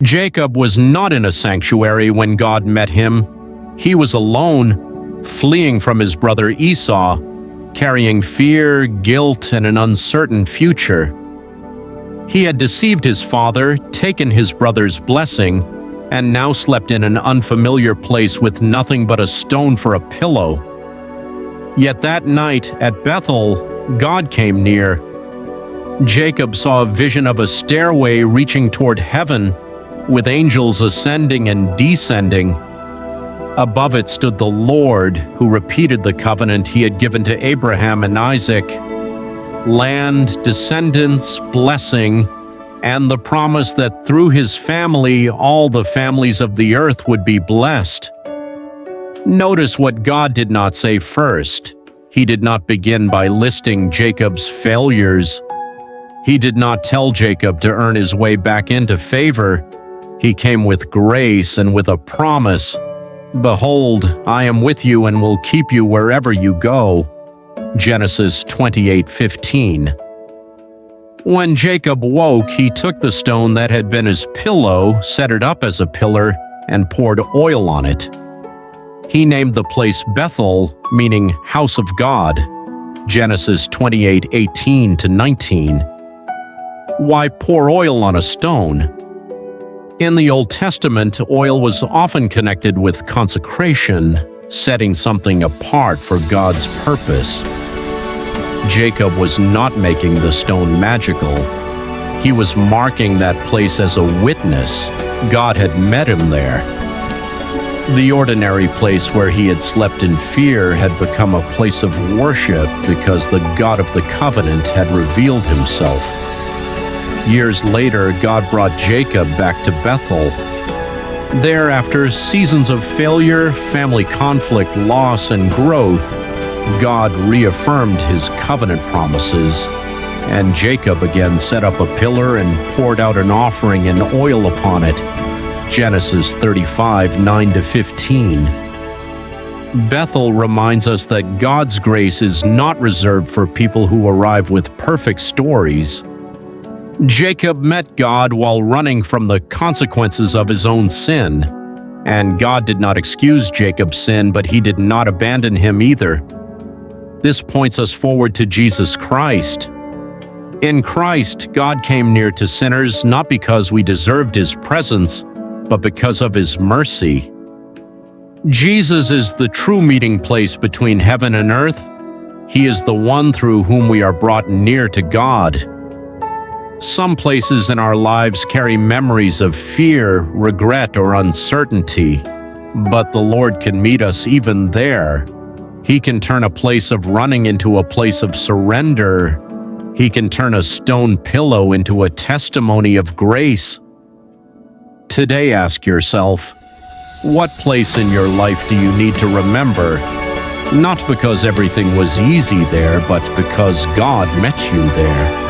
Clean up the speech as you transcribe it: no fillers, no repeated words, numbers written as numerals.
Jacob was not in a sanctuary when God met him. He was alone, fleeing from his brother Esau, carrying fear, guilt, and an uncertain future. He had deceived his father, taken his brother's blessing, and now slept in an unfamiliar place with nothing but a stone for a pillow. Yet that night at Bethel, God came near. Jacob saw a vision of a stairway reaching toward heaven, with angels ascending and descending. Above it stood the Lord, who repeated the covenant he had given to Abraham and Isaac: land, descendants, blessing, and the promise that through his family all the families of the earth would be blessed. Notice what God did not say first. He did not begin by listing Jacob's failures. He did not tell Jacob to earn his way back into favor. He came with grace and with a promise. Behold, I am with you and will keep you wherever you go. Genesis 28:15. When Jacob woke, he took the stone that had been his pillow, set it up as a pillar, and poured oil on it. He named the place Bethel, meaning house of God. Genesis 28:18-19. Why pour oil on a stone? In the Old Testament, oil was often connected with consecration, setting something apart for God's purpose. Jacob was not making the stone magical. He was marking that place as a witness. God had met him there. The ordinary place where he had slept in fear had become a place of worship because the God of the covenant had revealed himself. Years later, God brought Jacob back to Bethel. There, after seasons of failure, family conflict, loss, and growth, God reaffirmed his covenant promises, and Jacob again set up a pillar and poured out an offering and oil upon it. Genesis 35:9-15. Bethel reminds us that God's grace is not reserved for people who arrive with perfect stories. Jacob met God while running from the consequences of his own sin, and God did not excuse Jacob's sin, but he did not abandon him either. This points us forward to Jesus Christ. In Christ, God came near to sinners not because we deserved his presence, but because of his mercy. Jesus is the true meeting place between heaven and earth. He is the one through whom we are brought near to God. Some places in our lives carry memories of fear, regret, or uncertainty, but the Lord can meet us even there. He can turn a place of running into a place of surrender. He can turn a stone pillow into a testimony of grace. Today, ask yourself, what place in your life do you need to remember? Not because everything was easy there, but because God met you there.